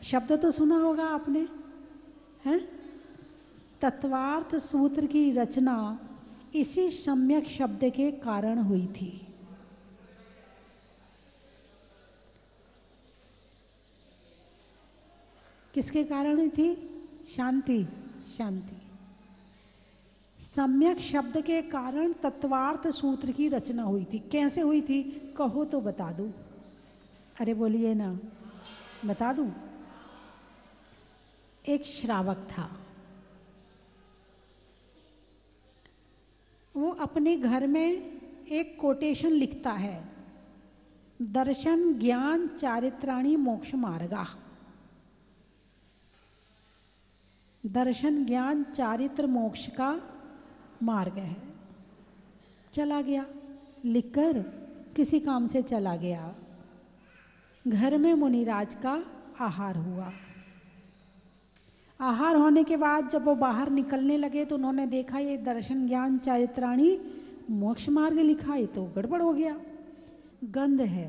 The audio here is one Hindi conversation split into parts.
शब्द तो सुना होगा आपने, हैं? तत्वार्थ सूत्र की रचना इसी सम्यक शब्द के कारण हुई थी। किसके कारण हुई थी? शांति, शांति। सम्यक शब्द के कारण तत्वार्थ सूत्र की रचना हुई थी। कैसे हुई थी कहो तो बता दूं? अरे बोलिए ना, बता दूं? एक श्रावक था, वो अपने घर में एक कोटेशन लिखता है, दर्शन ज्ञान चारित्राणि मोक्ष मार्गा। दर्शन ज्ञान चारित्र मोक्ष का मार्ग है। चला गया, लिखकर किसी काम से चला गया। घर में मुनिराज का आहार हुआ। आहार होने के बाद जब वो बाहर निकलने लगे तो उन्होंने देखा ये दर्शन ज्ञान चारित्राणि मोक्ष मार्ग लिखा है, तो गड़बड़ हो गया। गंध है,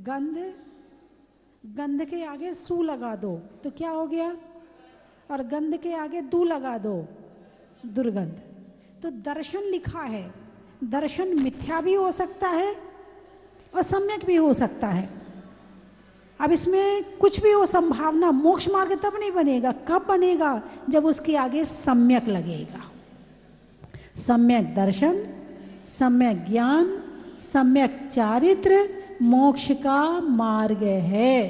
गंध, गंध के आगे सू लगा दो तो क्या हो गया? और गंध के आगे दू लगा दो, दुर्गंध। तो दर्शन लिखा है, दर्शन मिथ्या भी हो सकता है और सम्यक भी हो सकता है। अब इसमें कुछ भी हो संभावना, मोक्ष मार्ग तब नहीं बनेगा। कब बनेगा? जब उसके आगे सम्यक लगेगा। सम्यक दर्शन, सम्यक ज्ञान, सम्यक चारित्र मोक्ष का मार्ग है।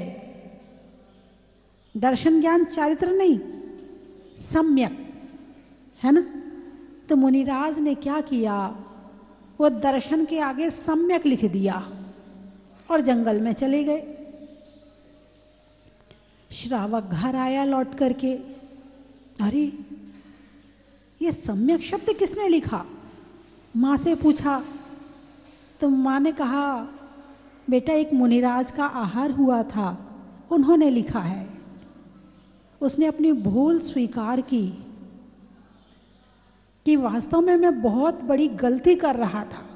दर्शन ज्ञान चारित्र नहीं, सम्यक, है ना? तो मुनिराज ने क्या किया? वो दर्शन के आगे सम्यक लिख दिया और जंगल में चले गए। श्रावक घर आया लौट करके, अरे ये सम्यक शब्द किसने लिखा? माँ से पूछा तो माँ ने कहा, बेटा एक मुनिराज का आहार हुआ था, उन्होंने लिखा है। उसने अपनी भूल स्वीकार की कि वास्तव में मैं बहुत बड़ी गलती कर रहा था।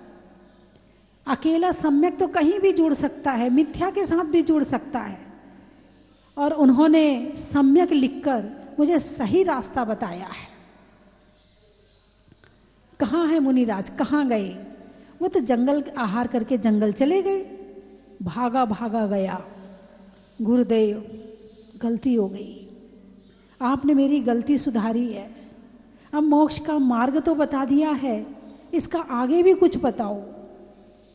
अकेला सम्यक तो कहीं भी जुड़ सकता है, मिथ्या के साथ भी जुड़ सकता है। और उन्होंने सम्यक लिखकर मुझे सही रास्ता बताया है। कहाँ है मुनिराज, कहाँ गए? वो तो जंगल आहार करके जंगल चले गए। भागा भागा गया, गुरुदेव गलती हो गई, आपने मेरी गलती सुधारी है, अब मोक्ष का मार्ग तो बता दिया है, इसका आगे भी कुछ बताओ।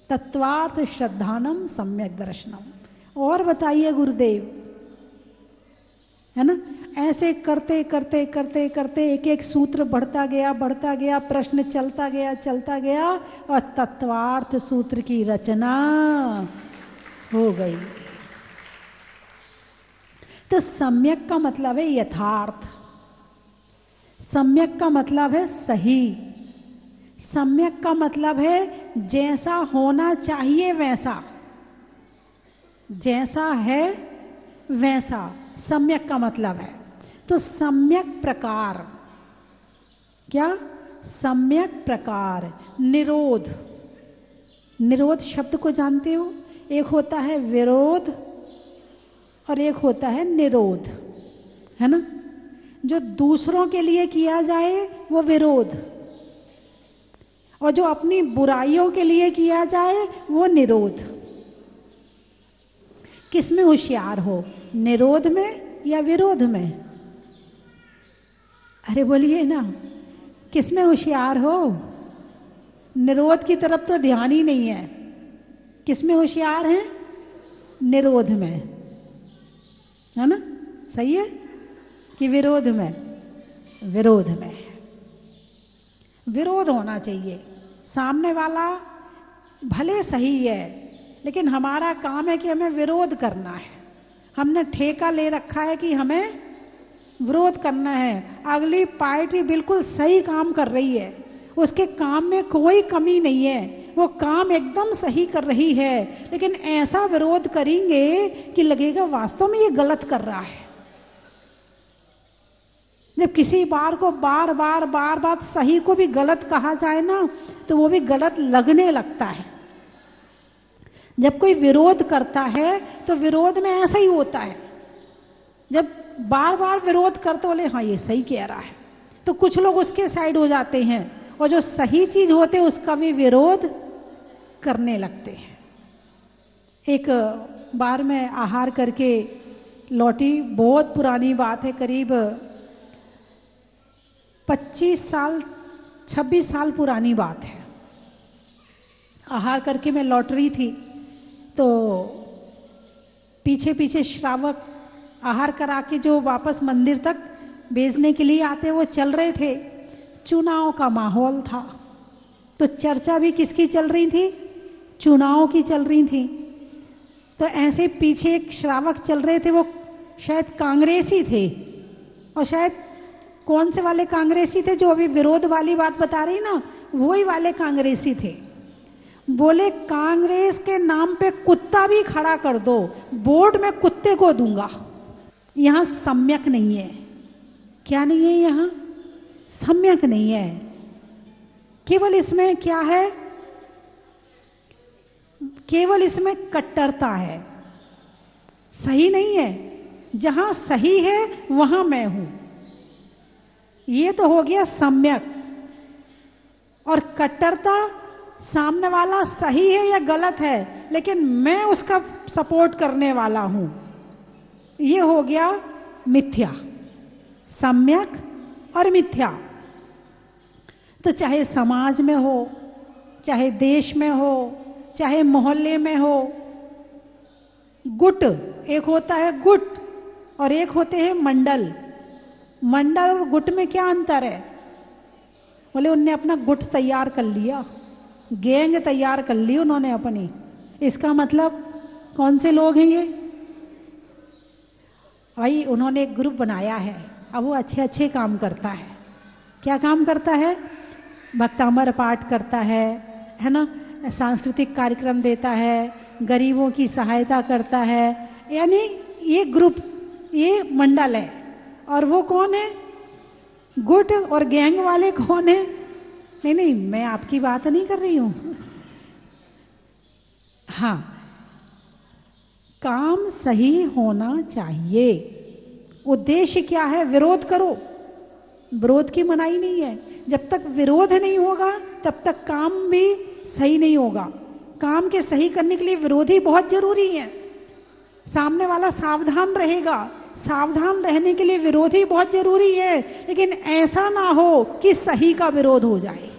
तत्वार्थ श्रद्धानम सम्यक दर्शनम। और बताइए गुरुदेव, है ना? ऐसे करते करते करते करते एक एक सूत्र बढ़ता गया, प्रश्न चलता गया और तत्वार्थ सूत्र की रचना हो गई। तो सम्यक का मतलब है यथार्थ, सम्यक का मतलब है सही, सम्यक का मतलब है जैसा होना चाहिए वैसा, जैसा है वैसा सम्यक का मतलब है। तो सम्यक प्रकार, क्या? सम्यक प्रकार। निरोध, निरोध शब्द को जानते हो? एक होता है विरोध और एक होता है निरोध, है ना? जो दूसरों के लिए किया जाए वो विरोध, और जो अपनी बुराइयों के लिए किया जाए वो निरोध। किस में होशियार हो, निरोध में या विरोध में? अरे बोलिए ना, किस में होशियार हो? निरोध की तरफ तो ध्यान ही नहीं है। किस में होशियार हैं? निरोध में, है ना? सही है कि विरोध में? विरोध में। विरोध होना चाहिए। सामने वाला भले सही है, लेकिन हमारा काम है कि हमें विरोध करना है। हमने ठेका ले रखा है कि हमें विरोध करना है। अगली पार्टी बिल्कुल सही काम कर रही है, उसके काम में कोई कमी नहीं है, वो काम एकदम सही कर रही है, लेकिन ऐसा विरोध करेंगे कि लगेगा वास्तव में ये गलत कर रहा है। जब किसी बार को बार बार सही को भी गलत कहा जाए ना, तो वो भी गलत लगने लगता है। जब कोई विरोध करता है तो विरोध में ऐसा ही होता है, जब बार बार विरोध करते बोले हाँ ये सही कह रहा है, तो कुछ लोग उसके साइड हो जाते हैं और जो सही चीज होते हैं उसका भी विरोध करने लगते हैं। एक बार मैं आहार करके लौटी, बहुत पुरानी बात है, करीब 25 साल 26 साल पुरानी बात है। आहार करके मैं लौट रही थी तो पीछे पीछे श्रावक आहार करा के जो वापस मंदिर तक भेजने के लिए आते वो चल रहे थे। चुनाव का माहौल था तो चर्चा भी किसकी चल रही थी? चुनाव की चल रही थी। तो ऐसे पीछे एक श्रावक चल रहे थे, वो शायद कांग्रेसी थे, और शायद कौन से वाले कांग्रेसी थे जो अभी विरोध वाली बात बता रही ना, वही वाले कांग्रेसी थे। बोले कांग्रेस के नाम पे कुत्ता भी खड़ा कर दो, वोट में कुत्ते को दूंगा। यहां सम्यक नहीं है। क्या नहीं है? यहां सम्यक नहीं है। केवल इसमें क्या है? केवल इसमें कट्टरता है, सही नहीं है। जहां सही है वहां मैं हूं, ये तो हो गया सम्यक। और कट्टरता, सामने वाला सही है या गलत है लेकिन मैं उसका सपोर्ट करने वाला हूं, ये हो गया मिथ्या। सम्यक और मिथ्या। तो चाहे समाज में हो, चाहे देश में हो, चाहे मोहल्ले में हो, गुट एक होता है, गुट, और एक होते हैं मंडल। मंडल और गुट में क्या अंतर है? बोले उनने अपना गुट तैयार कर लिया, गैंग तैयार कर ली उन्होंने अपनी। इसका मतलब कौन से लोग हैं ये? भाई उन्होंने एक ग्रुप बनाया है, अब वो अच्छे अच्छे काम करता है। क्या काम करता है? भक्तामर पाठ करता है ना, सांस्कृतिक कार्यक्रम देता है, गरीबों की सहायता करता है, यानी ये ग्रुप, ये मंडल है। और वो कौन है? गुट। और गैंग वाले कौन है? नहीं नहीं, मैं आपकी बात नहीं कर रही हूं। हाँ, काम सही होना चाहिए। उद्देश्य क्या है? विरोध करो, विरोध की मनाही नहीं है। जब तक विरोध नहीं होगा तब तक काम भी सही नहीं होगा। काम के सही करने के लिए विरोधी बहुत जरूरी है। सामने वाला सावधान रहेगा, सावधान रहने के लिए विरोधी बहुत जरूरी है, लेकिन ऐसा ना हो कि सही का विरोध हो जाए।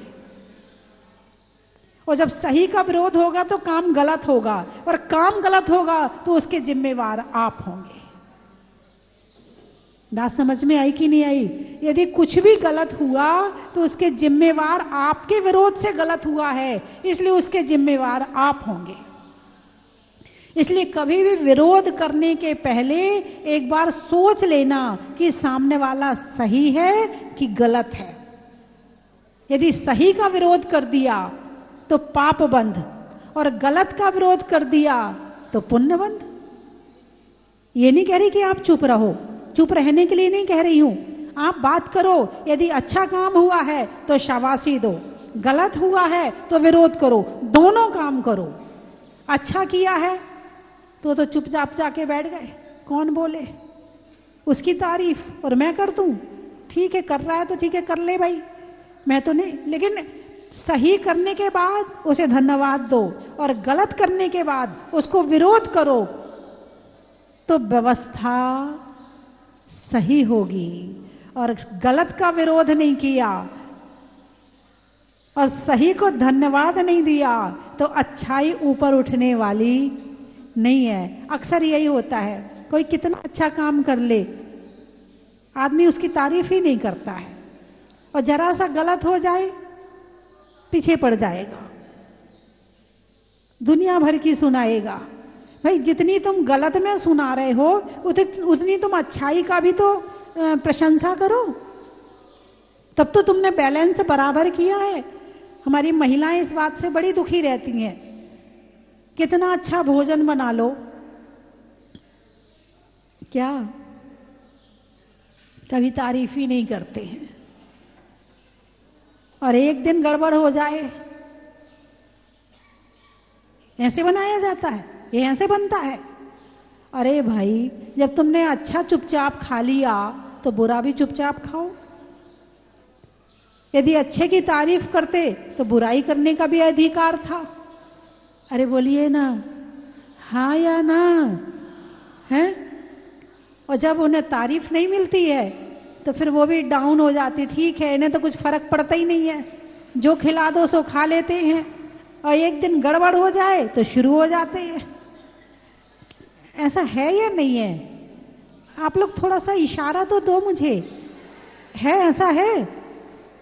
और जब सही का विरोध होगा तो काम गलत होगा, और काम गलत होगा तो उसके जिम्मेवार आप होंगे। बात समझ में आई कि नहीं आई? यदि कुछ भी गलत हुआ तो उसके जिम्मेवार आपके विरोध से गलत हुआ है, इसलिए उसके जिम्मेवार आप होंगे। इसलिए कभी भी विरोध करने के पहले एक बार सोच लेना कि सामने वाला सही है कि गलत है। यदि सही का विरोध कर दिया तो पाप बंध, और गलत का विरोध कर दिया तो पुण्य बंध। ये नहीं कह रही कि आप चुप रहो, चुप रहने के लिए नहीं कह रही हूं। आप बात करो, यदि अच्छा काम हुआ है तो शाबाशी दो, गलत हुआ है तो विरोध करो, दोनों काम करो। अच्छा किया है तो चुपचाप जाके बैठ गए, कौन बोले उसकी तारीफ, और मैं कर दूं? ठीक है, कर रहा है तो ठीक है, कर ले भाई, मैं तो नहीं। लेकिन सही करने के बाद उसे धन्यवाद दो, और गलत करने के बाद उसको विरोध करो, तो व्यवस्था सही होगी। और गलत का विरोध नहीं किया और सही को धन्यवाद नहीं दिया तो अच्छाई ऊपर उठने वाली नहीं है। अक्सर यही होता है, कोई कितना अच्छा काम कर ले, आदमी उसकी तारीफ ही नहीं करता है, और जरा सा गलत हो जाए पीछे पड़ जाएगा, दुनिया भर की सुनाएगा। भाई जितनी तुम गलत में सुना रहे हो उतनी तुम अच्छाई का भी तो प्रशंसा करो, तब तो तुमने बैलेंस बराबर किया है। हमारी महिलाएं इस बात से बड़ी दुखी रहती हैं, कितना अच्छा भोजन बना लो, क्या कभी तारीफ ही नहीं करते हैं, और एक दिन गड़बड़ हो जाए, ऐसे बनाया जाता है, ये ऐसे बनता है, अरे भाई, जब तुमने अच्छा चुपचाप खा लिया तो बुरा भी चुपचाप खाओ। यदि अच्छे की तारीफ करते तो बुराई करने का भी अधिकार था। अरे बोलिए ना, हाँ या ना, हैं? और जब उन्हें तारीफ नहीं मिलती है तो फिर वो भी डाउन हो जाती, ठीक है इन्हें तो कुछ फर्क पड़ता ही नहीं है, जो खिला दो सो खा लेते हैं, और एक दिन गड़बड़ हो जाए तो शुरू हो जाते हैं। ऐसा है या नहीं है? आप लोग थोड़ा सा इशारा तो दो मुझे, है ऐसा है?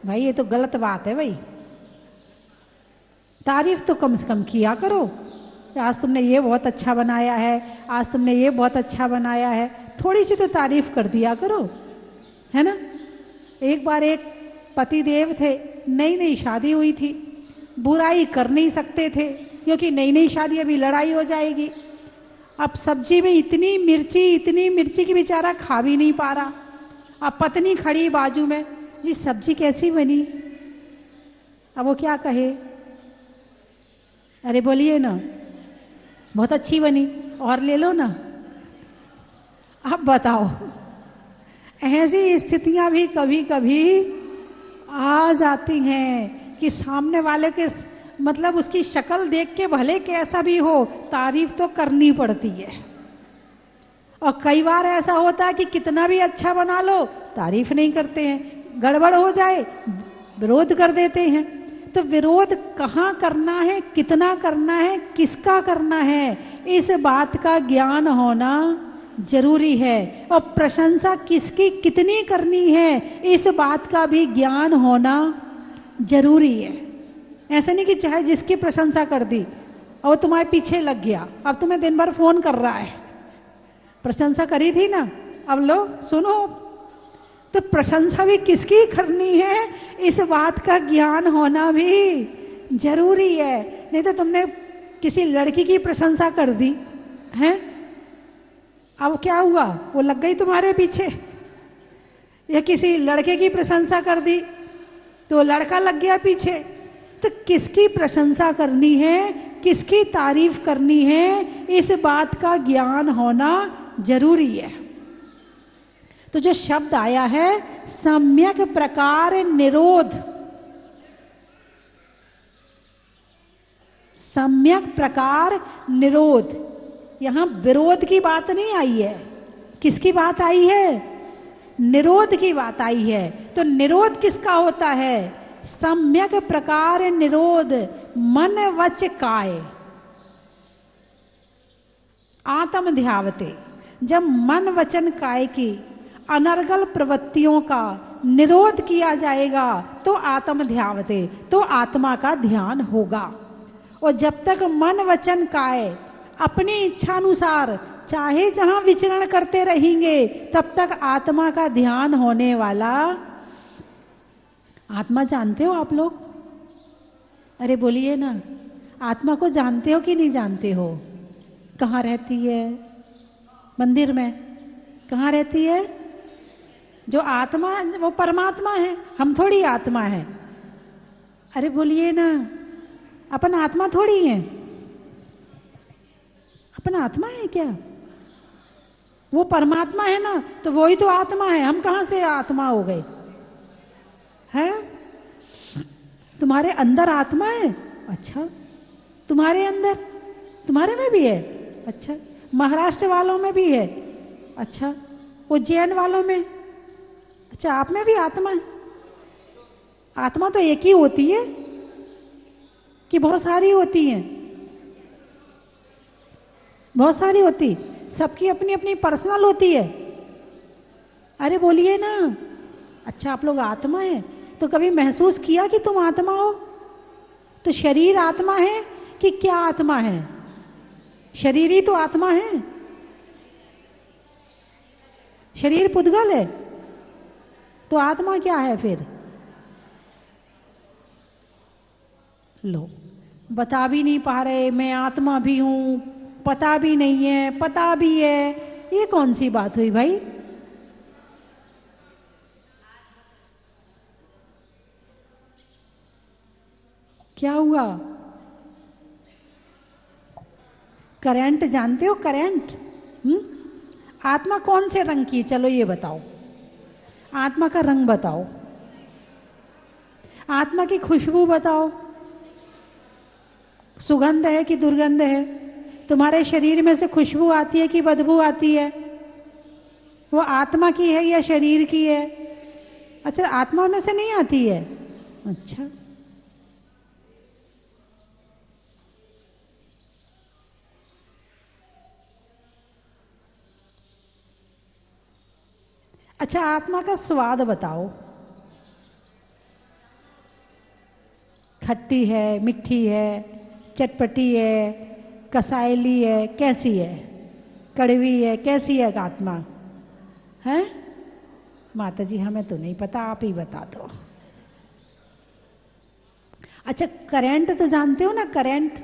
भाई ये तो गलत बात है भाई। तारीफ तो कम से कम किया करो, आज तुमने ये बहुत अच्छा बनाया है, आज तुमने ये बहुत अच्छा बनाया है, थोड़ी सी तो तारीफ कर दिया करो, है ना। एक बार एक पति देव थे, नई नई शादी हुई थी, बुराई कर नहीं सकते थे क्योंकि नई नई शादी अभी लड़ाई हो जाएगी। अब सब्जी में इतनी मिर्ची की बेचारा खा भी नहीं पा रहा। अब पत्नी खड़ी बाजू में, जी सब्जी कैसी बनी? अब वो क्या कहे? अरे बोलिए ना, बहुत अच्छी बनी, और ले लो ना। अब बताओ, ऐसी स्थितियां भी कभी कभी आ जाती हैं कि सामने वाले के मतलब उसकी शक्ल देख के भले कैसा भी हो, तारीफ तो करनी पड़ती है। और कई बार ऐसा होता है कि कितना भी अच्छा बना लो तारीफ नहीं करते हैं, गड़बड़ हो जाए विरोध कर देते हैं। तो विरोध कहाँ करना है, कितना करना है, किसका करना है, इस बात का ज्ञान होना जरूरी है। और प्रशंसा किसकी कितनी करनी है, इस बात का भी ज्ञान होना जरूरी है। ऐसा नहीं कि चाहे जिसकी प्रशंसा कर दी और वो तुम्हारे पीछे लग गया, अब तुम्हें दिन भर फोन कर रहा है, प्रशंसा करी थी ना, अब लो सुनो। तो प्रशंसा भी किसकी करनी है, इस बात का ज्ञान होना भी जरूरी है। नहीं तो तुमने किसी लड़की की प्रशंसा कर दी है, अब क्या हुआ, वो लग गई तुम्हारे पीछे। या किसी लड़के की प्रशंसा कर दी तो लड़का लग गया पीछे। तो किसकी प्रशंसा करनी है, किसकी तारीफ करनी है, इस बात का ज्ञान होना जरूरी है। तो जो शब्द आया है सम्यक प्रकार निरोध, सम्यक प्रकार निरोध, यहां विरोध की बात नहीं आई है, किसकी बात आई है? निरोध की बात आई है। तो निरोध किसका होता है? सम्यक प्रकार निरोध मन वच काय आत्म ध्यावते। जब मन वचन काय की अनर्गल प्रवृत्तियों का निरोध किया जाएगा तो आत्म ध्यावते, तो आत्मा का ध्यान होगा। और जब तक मन वचन काय अपनी इच्छानुसार चाहे जहां विचरण करते रहेंगे, तब तक आत्मा का ध्यान होने वाला। आत्मा जानते हो आप लोग? अरे बोलिए ना, आत्मा को जानते हो कि नहीं जानते हो? कहाँ रहती है? मंदिर में। कहाँ रहती है? जो आत्मा वो परमात्मा है, हम थोड़ी आत्मा है। अरे बोलिए ना, अपन आत्मा थोड़ी है। अपन आत्मा है क्या? वो परमात्मा है ना, तो वही तो आत्मा है। हम कहाँ से आत्मा हो गए हैं? तुम्हारे अंदर आत्मा है? अच्छा, तुम्हारे अंदर, तुम्हारे में भी है? अच्छा, महाराष्ट्र वालों में भी है? अच्छा, उज्जैन वालों में? अच्छा, आप में भी आत्मा है? आत्मा तो एक ही होती है कि बहुत सारी होती हैं? बहुत सारी होती, सबकी अपनी अपनी पर्सनल होती है। अरे बोलिए ना। अच्छा, आप लोग आत्मा है, तो कभी महसूस किया कि तुम आत्मा हो? तो शरीर आत्मा है कि क्या आत्मा है? शरीर ही तो आत्मा है। शरीर पुद्गल है, तो आत्मा क्या है फिर? लो, बता भी नहीं पा रहे, मैं आत्मा भी हूं, पता भी नहीं है, पता भी है, ये कौन सी बात हुई भाई? क्या हुआ? करंट जानते हो? करंट, आत्मा कौन से रंग की है? चलो ये बताओ, आत्मा का रंग बताओ, आत्मा की खुशबू बताओ, सुगंध है कि दुर्गंध है? तुम्हारे शरीर में से खुशबू आती है कि बदबू आती है? वो आत्मा की है या शरीर की है? अच्छा, आत्मा में से नहीं आती है। अच्छा, अच्छा, आत्मा का स्वाद बताओ, खट्टी है, मिठी है, चटपटी है, कसायली है, कैसी है? कड़वी है, कैसी है आत्मा? है माता जी, हमें तो नहीं पता, आप ही बता दो। अच्छा, करंट तो जानते हो ना? करंट,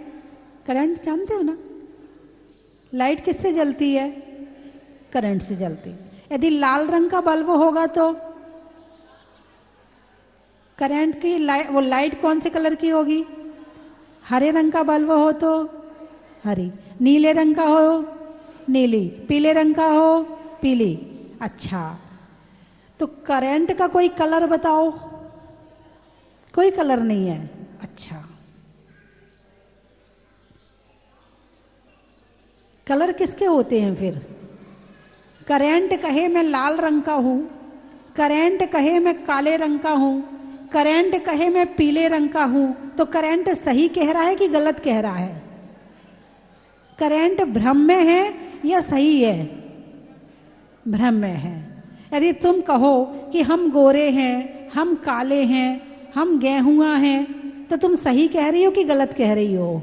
करंट जानते हो ना? लाइट किससे जलती है? करंट से जलती। यदि लाल रंग का बल्ब होगा तो करंट की लाइट, वो लाइट कौन से कलर की होगी? हरे रंग का बल्ब हो तो हरी, नीले रंग का हो नीली, पीले रंग का हो पीली। अच्छा, तो करंट का कोई कलर बताओ। कोई कलर नहीं है। अच्छा, कलर किसके होते हैं फिर? करंट कहे मैं लाल रंग का हूं, करंट कहे मैं काले रंग का हूं, करंट कहे मैं पीले रंग का हूं, तो करंट सही कह रहा है कि गलत कह रहा है? करंट भ्रम में है या सही है? भ्रम में है। यदि तुम कहो कि हम गोरे हैं, हम काले हैं, हम गेहुआ हैं, तो तुम सही कह रही हो कि गलत कह रही हो?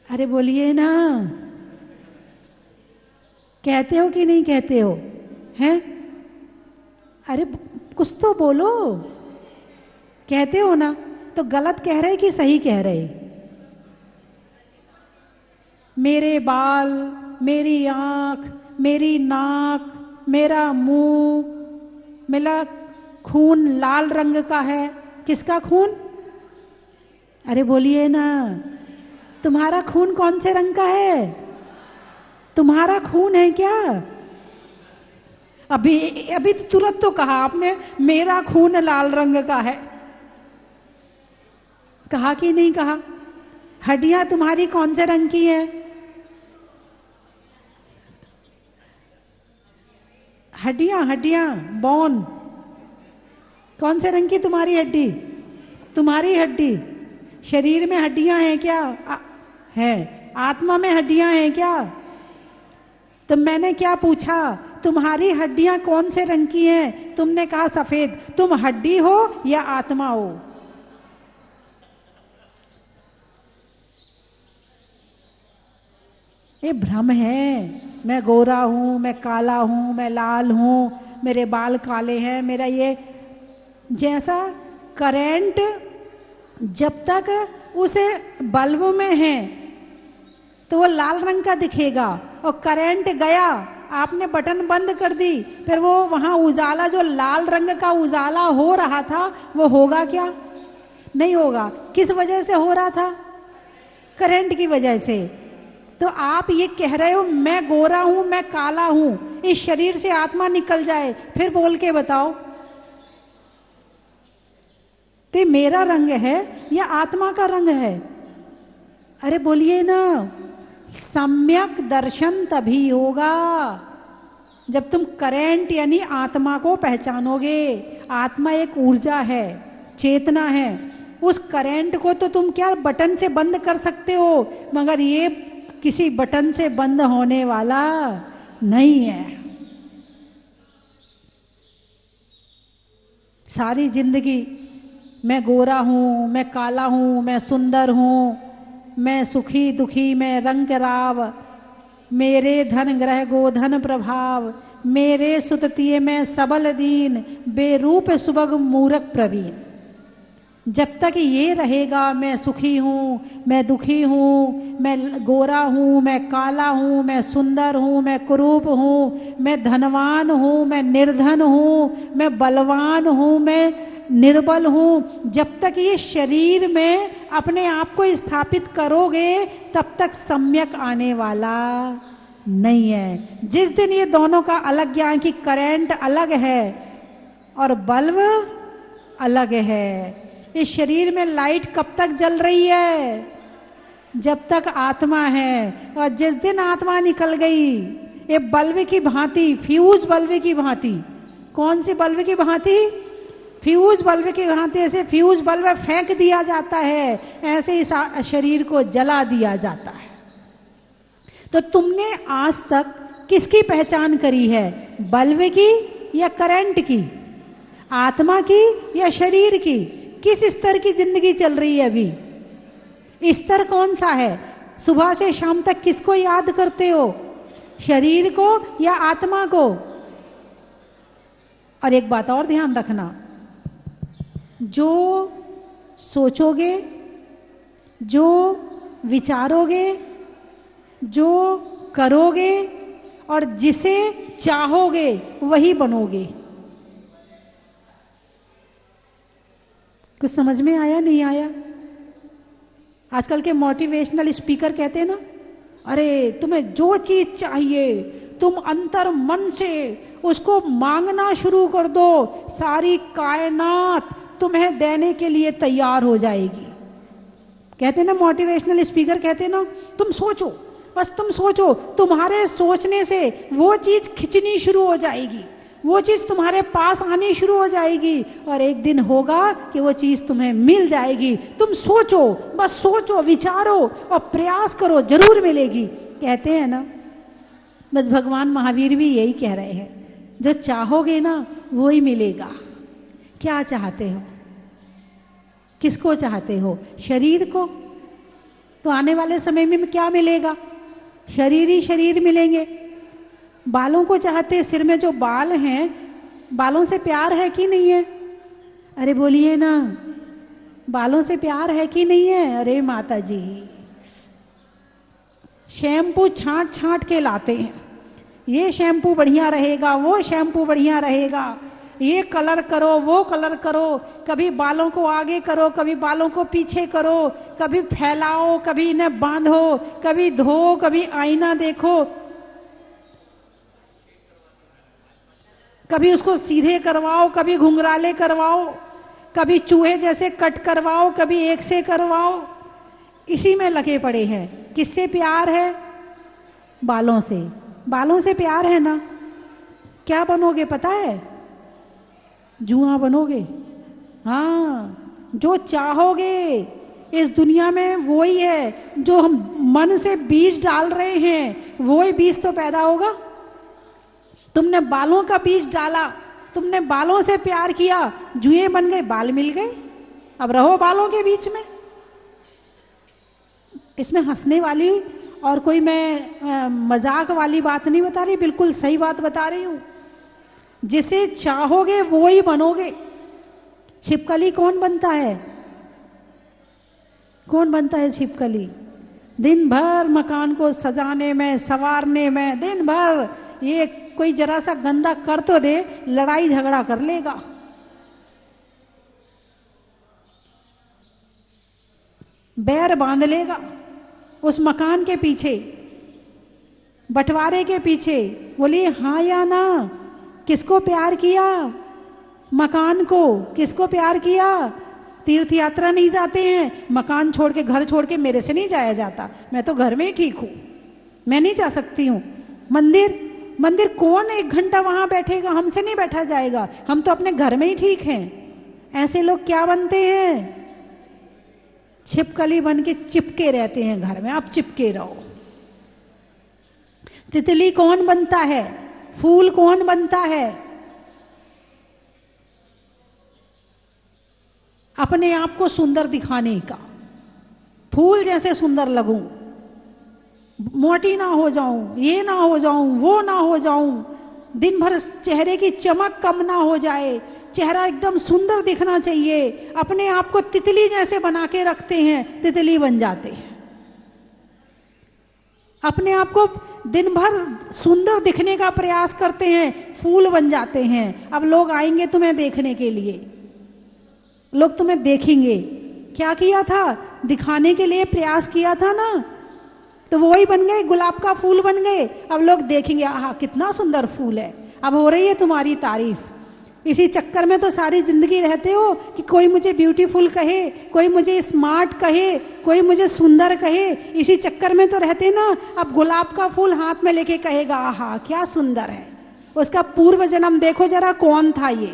अरे बोलिए ना, कहते हो कि नहीं कहते हो? हैं? अरे कुछ तो बोलो, कहते हो ना? तो गलत कह रहे कि सही कह रहे? मेरे बाल, मेरी आंख, मेरी नाक, मेरा मुंह, मेरा खून लाल रंग का है। किसका खून? अरे बोलिए ना, तुम्हारा खून कौन से रंग का है? तुम्हारा खून है क्या? अभी अभी तुरंत तो कहा आपने मेरा खून लाल रंग का है, कहा कि नहीं कहा? हड्डियां तुम्हारी कौन से रंग की हैं? हड्डियां, हड्डियां, बोन कौन से रंग की तुम्हारी हड्डी? तुम्हारी हड्डी, शरीर में हड्डियां हैं क्या? है। आत्मा में हड्डियां हैं क्या? तो मैंने क्या पूछा, तुम्हारी हड्डियां कौन से रंग की हैं? तुमने कहा सफेद। तुम हड्डी हो या आत्मा हो? ये भ्रम है। मैं गोरा हूं, मैं काला हूं, मैं लाल हूं, मेरे बाल काले हैं, मेरा ये, जैसा करंट जब तक उस बल्ब में है तो वो लाल रंग का दिखेगा, और करंट गया, आपने बटन बंद कर दी, फिर वो वहां उजाला, जो लाल रंग का उजाला हो रहा था, वो होगा क्या? नहीं होगा। किस वजह से हो रहा था? करंट की वजह से। तो आप ये कह रहे हो मैं गोरा हूं, मैं काला हूं, इस शरीर से आत्मा निकल जाए, फिर बोल के बताओ तो मेरा रंग है या आत्मा का रंग है? अरे बोलिए ना। सम्यक दर्शन तभी होगा जब तुम करंट यानी आत्मा को पहचानोगे। आत्मा एक ऊर्जा है, चेतना है। उस करंट को तो तुम क्या बटन से बंद कर सकते हो, मगर ये किसी बटन से बंद होने वाला नहीं है। सारी जिंदगी मैं गोरा हूं, मैं काला हूं, मैं सुंदर हूं, मैं सुखी दुखी, मैं रंग राव, मेरे धन ग्रह गोधन प्रभाव, मेरे सुततिये में सबल दीन, बेरूप सुबग मूरख प्रवीण। जब तक ये रहेगा मैं सुखी हूँ, मैं दुखी हूँ, मैं गोरा हूँ, मैं काला हूँ, मैं सुंदर हूँ, मैं कुरूप हूँ, मैं धनवान हूँ, मैं निर्धन हूँ, मैं बलवान हूँ, मैं निर्बल हूं। जब तक ये शरीर में अपने आप को स्थापित करोगे तब तक सम्यक आने वाला नहीं है। जिस दिन ये दोनों का अलग ज्ञान की करंट अलग है और बल्ब अलग है। इस शरीर में लाइट कब तक जल रही है? जब तक आत्मा है। और जिस दिन आत्मा निकल गई, ये बल्ब की भांति, फ्यूज बल्ब की भांति, कौन सी बल्ब की भांति? फ्यूज बल्ब की भांति। ऐसे फ्यूज बल्ब फेंक दिया जाता है, ऐसे इस शरीर को जला दिया जाता है। तो तुमने आज तक किसकी पहचान करी है? बल्ब की या करंट की? आत्मा की या शरीर की? किस स्तर की जिंदगी चल रही है अभी? स्तर कौन सा है? सुबह से शाम तक किसको याद करते हो? शरीर को या आत्मा को? और एक बात और ध्यान रखना, जो सोचोगे, जो विचारोगे, जो करोगे और जिसे चाहोगे वही बनोगे। कुछ समझ में आया? नहीं आया? आजकल के मोटिवेशनल स्पीकर कहते हैं ना, अरे तुम्हें जो चीज चाहिए तुम अंतर मन से उसको मांगना शुरू कर दो, सारी कायनात तुम्हें देने के लिए तैयार हो जाएगी। कहते हैं ना मोटिवेशनल स्पीकर, कहते हैं ना, तुम सोचो, बस तुम सोचो, तुम्हारे सोचने से वो चीज खिंचनी शुरू हो जाएगी, वो चीज तुम्हारे पास आनी शुरू हो जाएगी और एक दिन होगा कि वो चीज तुम्हें मिल जाएगी। तुम सोचो, बस सोचो, विचारो और प्रयास करो, जरूर मिलेगी। कहते हैं ना, बस भगवान महावीर भी यही कह रहे हैं, जो चाहोगे ना वो ही मिलेगा। क्या चाहते हो? किसको चाहते हो? शरीर को? तो आने वाले समय में क्या मिलेगा? शरीर ही शरीर मिलेंगे। बालों को चाहते, सिर में जो बाल हैं, बालों से प्यार है कि नहीं है? अरे बोलिए ना, बालों से प्यार है कि नहीं है? अरे माता जी, शैम्पू छांट छांट के लाते हैं, ये शैम्पू बढ़िया रहेगा, वो शैम्पू बढ़िया रहेगा, ये कलर करो, वो कलर करो, कभी बालों को आगे करो, कभी बालों को पीछे करो, कभी फैलाओ, कभी इन्हें बांधो, कभी धो, कभी आईना देखो, कभी उसको सीधे करवाओ, कभी घुंघराले करवाओ, कभी चूहे जैसे कट करवाओ, कभी एक से करवाओ। इसी में लगे पड़े हैं। किससे प्यार है? बालों से। बालों से प्यार है ना? क्या बनोगे पता है? जुआ बनोगे। हाँ, जो चाहोगे इस दुनिया में वो ही है। जो हम मन से बीज डाल रहे हैं वो ही बीज तो पैदा होगा। तुमने बालों का बीज डाला, तुमने बालों से प्यार किया, जुए बन गए, बाल मिल गए, अब रहो बालों के बीच में। इसमें हंसने वाली और कोई मैं मजाक वाली बात नहीं बता रही, बिल्कुल सही बात बता रही हूं। जिसे चाहोगे वो ही बनोगे। छिपकली कौन बनता है? कौन बनता है छिपकली? दिन भर मकान को सजाने में, संवारने में, दिन भर ये कोई जरा सा गंदा कर तो दे, लड़ाई झगड़ा कर लेगा। बैर बांध लेगा उस मकान के पीछे, बंटवारे के पीछे। बोलिए हाँ या ना? किसको प्यार किया? मकान को। किसको प्यार किया? तीर्थ यात्रा नहीं जाते हैं, मकान छोड़ के, घर छोड़ के मेरे से नहीं जाया जाता, मैं तो घर में ही ठीक हूं, मैं नहीं जा सकती हूं। मंदिर, मंदिर कौन 1 घंटा वहां बैठेगा? हमसे नहीं बैठा जाएगा, हम तो अपने घर में ही ठीक हैं। ऐसे लोग क्या बनते हैं? छिपकली बन के चिपके रहते हैं घर में। अब चिपके रहो। तितली कौन बनता है? फूल कौन बनता है? अपने आप को सुंदर दिखाने का। फूल जैसे सुंदर लगूं, मोटी ना हो जाऊं, ये ना हो जाऊं, वो ना हो जाऊं, दिन भर चेहरे की चमक कम ना हो जाए, चेहरा एकदम सुंदर दिखना चाहिए। अपने आप को तितली जैसे बना के रखते हैं, तितली बन जाते हैं। अपने आप को दिन भर सुंदर दिखने का प्रयास करते हैं, फूल बन जाते हैं। अब लोग आएंगे तुम्हें देखने के लिए, लोग तुम्हें देखेंगे। क्या किया था? दिखाने के लिए प्रयास किया था ना, तो वो ही बन गए, गुलाब का फूल बन गए। अब लोग देखेंगे, आहा कितना सुंदर फूल है, अब हो रही है तुम्हारी तारीफ। इसी चक्कर में तो सारी जिंदगी रहते हो कि कोई मुझे ब्यूटीफुल कहे, कोई मुझे स्मार्ट कहे, कोई मुझे सुंदर कहे। इसी चक्कर में तो रहते ना। अब गुलाब का फूल हाथ में लेके कहेगा, आहा क्या सुंदर है। उसका पूर्व जन्म देखो जरा, कौन था? ये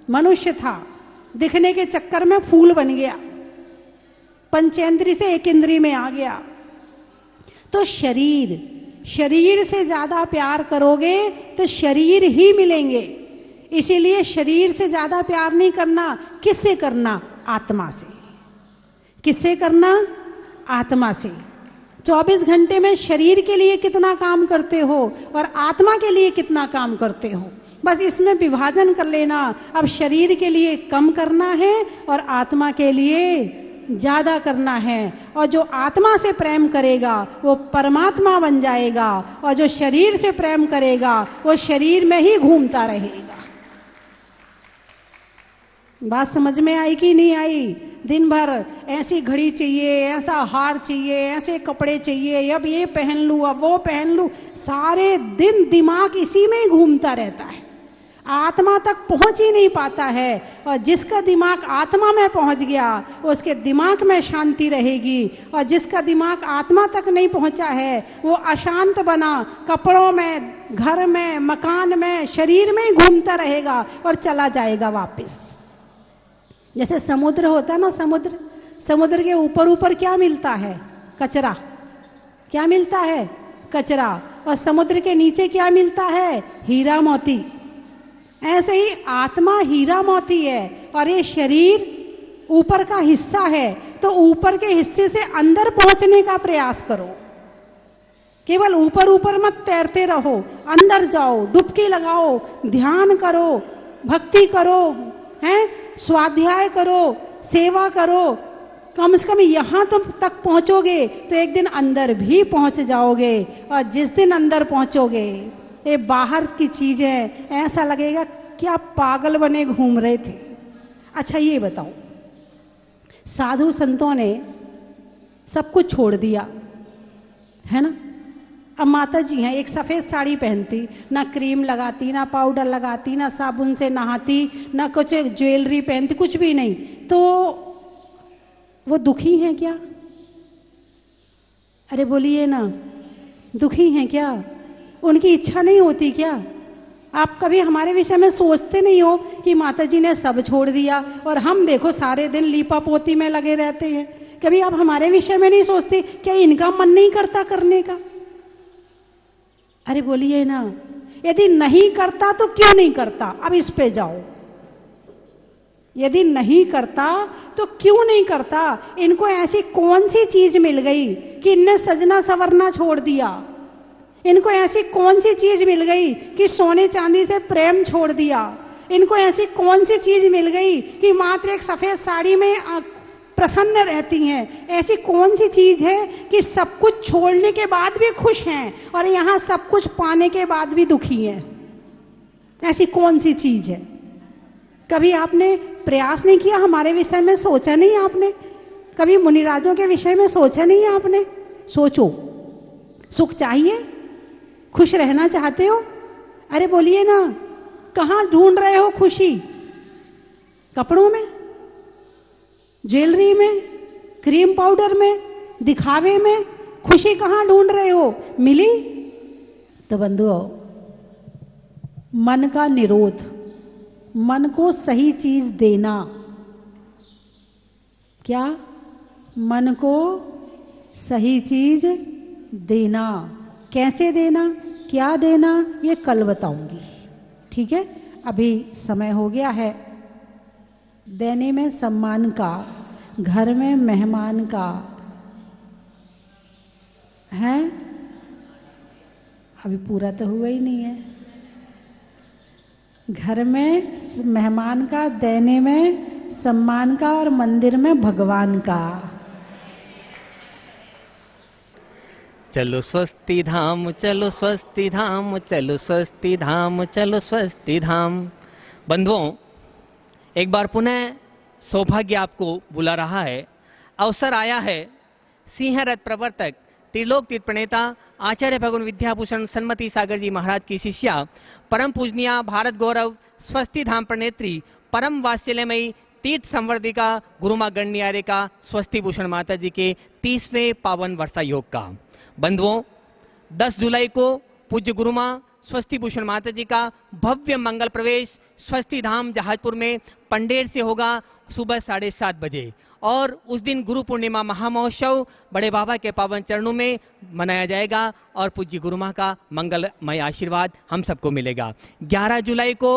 मनुष्य था, दिखने के चक्कर में फूल बन गया, पंचेंद्री से एक इंद्री में आ गया। तो शरीर से ज्यादा प्यार करोगे तो शरीर ही मिलेंगे। इसीलिए शरीर से ज्यादा प्यार नहीं करना। किससे करना? आत्मा से। किससे करना? आत्मा से। 24 घंटे में शरीर के लिए कितना काम करते हो और आत्मा के लिए कितना काम करते हो, बस इसमें विभाजन कर लेना। अब शरीर के लिए कम करना है और आत्मा के लिए ज्यादा करना है। और जो आत्मा से प्रेम करेगा वो परमात्मा बन जाएगा, और जो शरीर से प्रेम करेगा वो शरीर में ही घूमता रहेगा। बात समझ में आई कि नहीं आई? दिन भर ऐसी घड़ी चाहिए, ऐसा हार चाहिए, ऐसे कपड़े चाहिए, अब ये पहन लूं, अब वो पहन लूं, सारे दिन दिमाग इसी में ही घूमता रहता है, आत्मा तक पहुंच ही नहीं पाता है। और जिसका दिमाग आत्मा में पहुंच गया उसके दिमाग में शांति रहेगी, और जिसका दिमाग आत्मा तक नहीं पहुंचा है वो अशांत बना कपड़ों में, घर में, मकान में, शरीर में ही घूमता रहेगा और चला जाएगा वापस। जैसे समुद्र होता है ना, समुद्र के ऊपर ऊपर क्या मिलता है? कचरा। क्या मिलता है? कचरा। और समुद्र के नीचे क्या मिलता है? हीरा मोती। ऐसे ही आत्मा हीरा मोती है और ये शरीर ऊपर का हिस्सा है। तो ऊपर के हिस्से से अंदर पहुंचने का प्रयास करो। केवल ऊपर ऊपर मत तैरते रहो, अंदर जाओ, डुबकी लगाओ, ध्यान करो, भक्ति करो, हैं, स्वाध्याय करो, सेवा करो। कम से कम यहां तो तक पहुंचोगे तो एक दिन अंदर भी पहुंच जाओगे। और जिस दिन अंदर पहुंचोगे, ये बाहर की चीजें ऐसा लगेगा क्या पागल बने घूम रहे थे। अच्छा ये बताओ, साधु संतों ने सब कुछ छोड़ दिया है ना। अब माता जी हैं, एक सफेद साड़ी पहनती, ना क्रीम लगाती, ना पाउडर लगाती, ना साबुन से नहाती, ना कुछ ज्वेलरी पहनती, कुछ भी नहीं, तो वो दुखी हैं क्या? अरे बोलिए ना, दुखी हैं क्या? उनकी इच्छा नहीं होती क्या? आप कभी हमारे विषय में सोचते नहीं हो कि माता जी ने सब छोड़ दिया और हम देखो सारे दिन लीपा पोती में लगे रहते हैं? कभी आप हमारे विषय में नहीं सोचते क्या इनका मन नहीं करता करने का? अरे बोलिए ना, यदि नहीं करता तो क्यों नहीं करता? अब इस पे जाओ। यदि नहीं करता तो क्यों नहीं करता? इनको ऐसी कौन सी चीज मिल गई कि इनने सजना संवरना छोड़ दिया? इनको ऐसी कौन सी चीज मिल गई कि सोने चांदी से प्रेम छोड़ दिया? इनको ऐसी कौन सी चीज मिल गई कि मात्र एक सफेद साड़ी में प्रसन्न रहती हैं? ऐसी कौन सी चीज है कि सब कुछ छोड़ने के बाद भी खुश हैं और यहाँ सब कुछ पाने के बाद भी दुखी हैं? ऐसी कौन सी चीज है? कभी आपने प्रयास नहीं किया? हमारे विषय में सोचा नहीं आपने? कभी मुनिराजों के विषय में सोचा नहीं आपने? सोचो। सुख चाहिए? खुश रहना चाहते हो? अरे बोलिए ना, कहाँ ढूंढ रहे हो खुशी? कपड़ों में, ज्वेलरी में, क्रीम पाउडर में, दिखावे में? खुशी कहाँ ढूंढ रहे हो? मिली? तो बंधुओं, मन का निरोध, मन को सही चीज देना। क्या? मन को सही चीज देना। कैसे देना, क्या देना, ये कल बताऊंगी, ठीक है? अभी समय हो गया है। देने में सम्मान का, घर में मेहमान का है। अभी पूरा तो हुआ ही नहीं है। घर में मेहमान का, देने में सम्मान का, और मंदिर में भगवान का। चलो स्वस्ति धाम, चलो स्वस्ति धाम, चलो स्वस्ति धाम, चलो स्वस्ति धाम। बंधुओं, एक बार पुनः सौभाग्य आपको बुला रहा है। अवसर आया है सिंह रथ प्रवर्तक त्रिलोक तीर्थ प्रणेता आचार्य भगवान विद्याभूषण सन्मति सागर जी महाराज की शिष्या परम पूजनीय भारत गौरव स्वस्ति धाम प्रणेत्री परम वात्सल्यमयी तीर्थ संवर्धिका गुरुमा गण्य का स्वस्ति भूषण माता जी के 30वें पावन वर्षा योग का। बंधुओं, 10 जुलाई को पूज्य गुरुमा स्वस्ति भूषण माता जी का भव्य मंगल प्रवेश स्वस्ति धाम जहाजपुर में पंडेर से होगा सुबह 7:30 बजे और उस दिन गुरु पूर्णिमा महामहोत्सव बड़े बाबा के पावन चरणों में मनाया जाएगा और पूज्य गुरुमा का मंगलमय आशीर्वाद हम सबको मिलेगा। 11 जुलाई को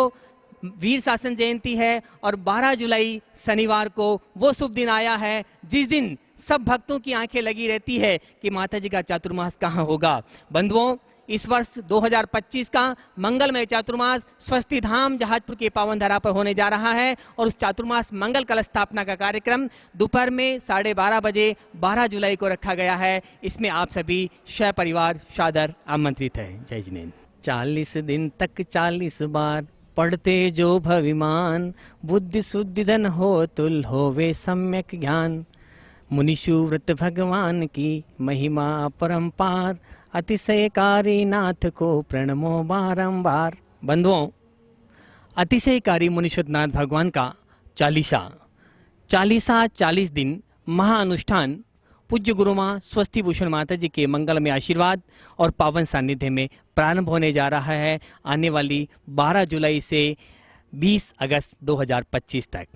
वीर शासन जयंती है और 12 जुलाई शनिवार को वो शुभ दिन आया है जिस दिन सब भक्तों की आंखें लगी रहती है कि माता जी का चातुर्मास कहाँ होगा। बंधुओं, इस वर्ष 2025 का मंगलमय चातुर्मास स्वस्ति धाम जहाजपुर के पावन धरा पर होने जा रहा है और उस चातुर्मास मंगल कलश स्थापना का कार्यक्रम दोपहर में 12:30 बजे 12 जुलाई को रखा गया है। इसमें आप सभी परिवार सादर आमंत्रित है। जय जिनेन्द्र। 40 दिन तक 40 बार पढ़ते जो भविमान, बुद्धि शुद्धि धन हो तुल होवे सम्यक ज्ञान। मुनिषु व्रत भगवान की महिमा परंपार, अतिशयकारी नाथ को प्रणमो बारंबार। बंधुओं, अतिशयकारी मुनीश्वरनाथ भगवान का चालीसा 40 दिन महाअनुष्ठान पूज्य गुरुमा स्वस्ति भूषण माता जी के मंगलमय आशीर्वाद और पावन सानिध्य में प्रारंभ होने जा रहा है आने वाली 12 जुलाई से 20 अगस्त 2025 तक।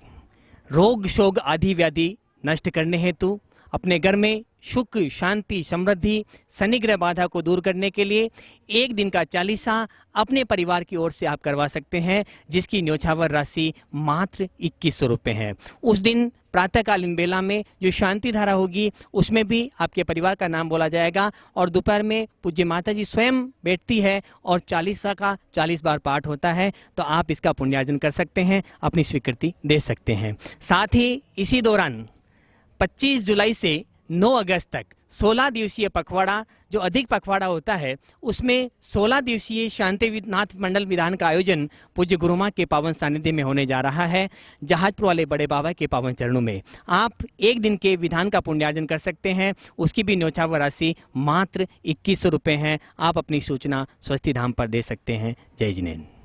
रोग शोग आदि व्याधि नष्ट करने हेतु अपने घर में सुख शांति समृद्धि शनिग्रह बाधा को दूर करने के लिए एक दिन का चालीसा अपने परिवार की ओर से आप करवा सकते हैं, जिसकी न्योछावर राशि मात्र 2100 रुपये है। उस दिन प्रातःकालीन बेला में जो शांति धारा होगी उसमें भी आपके परिवार का नाम बोला जाएगा और दोपहर में पूज्य माता जी स्वयं बैठती है और चालीसा का 40 बार पाठ होता है। तो आप इसका पुण्यार्जन कर सकते हैं, अपनी स्वीकृति दे सकते हैं। साथ ही इसी दौरान 25 जुलाई से 9 अगस्त तक 16 दिवसीय पखवाड़ा, जो अधिक पखवाड़ा होता है उसमें 16 दिवसीय शांतिनाथ मंडल विधान का आयोजन पूज्य गुरुमा के पावन सानिध्य में होने जा रहा है जहाजपुर वाले बड़े बाबा के पावन चरणों में। आप एक दिन के विधान का पुण्यार्जन कर सकते हैं, उसकी भी न्योछावर राशि मात्र 2100 रुपये है। आप अपनी सूचना स्वस्ति धाम पर दे सकते हैं। जय जिनेन्द्र।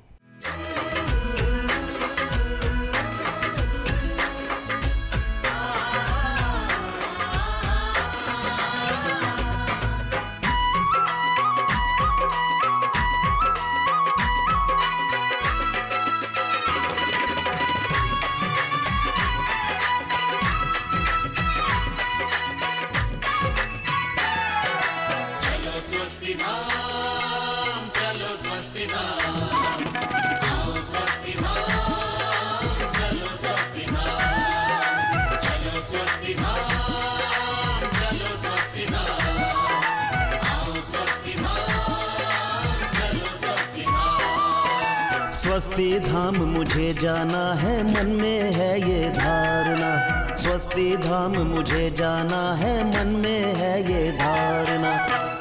स्वस्ति धाम मुझे जाना है, मन में है ये धारणा। स्वस्ति धाम मुझे जाना है, मन में है ये धारणा।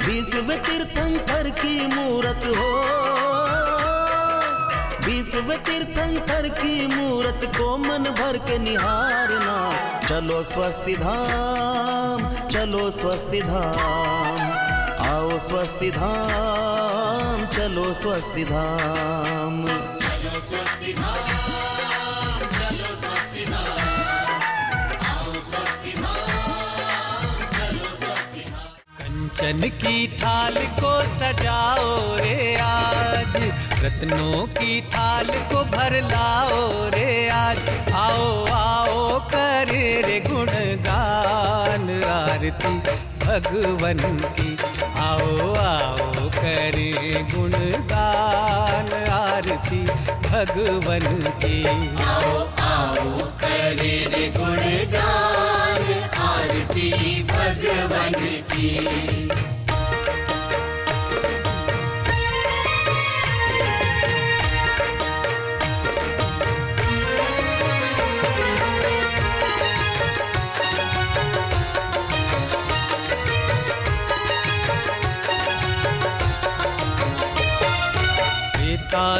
20वें तीर्थंकर की मूरत हो, 20वें तीर्थंकर की मूरत को मन भर के निहारना। चलो स्वस्ति धाम, चलो स्वस्ति धाम, आओ स्वस्ति धाम, चलो स्वस्ति धाम। चलो स्वस्ति धाम, चलो स्वस्ति धाम, आओ स्वस्ति धाम, चलो स्वस्ति धाम। कंचन की थाल को सजाओ रे आज, रत्नों की थाल को भर लाओ रे आज। आओ आओ करे रे गुणगान आरती भगवन की। आओ आओ करे गुणगान आरती भगवन की। आओ आओ करे रे गुणगान आरती भगवन की।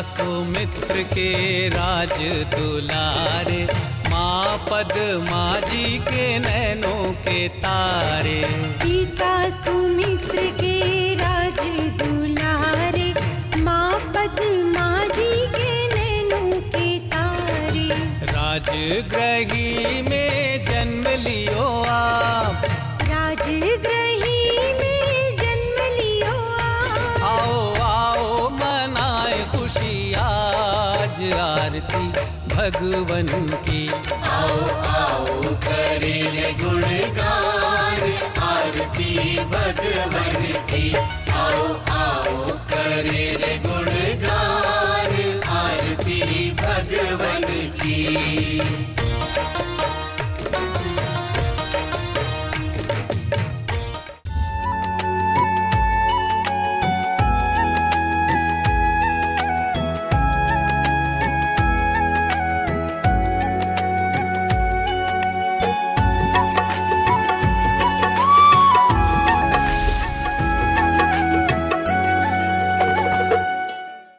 सुमित्र के राज दुलारे, माँ माँ पद्मा जी के नैनों के तारे, पिता सुमित्र के राज दुलारे, माँ पद्मा जी के नैनों के तारे। राजगृही में जन्म लियो आप, राजगृही में जन्म लियो आप। आओ आओ मनाए खुशी आज आरती भगवन की। आओ आओ करे रे गुणगान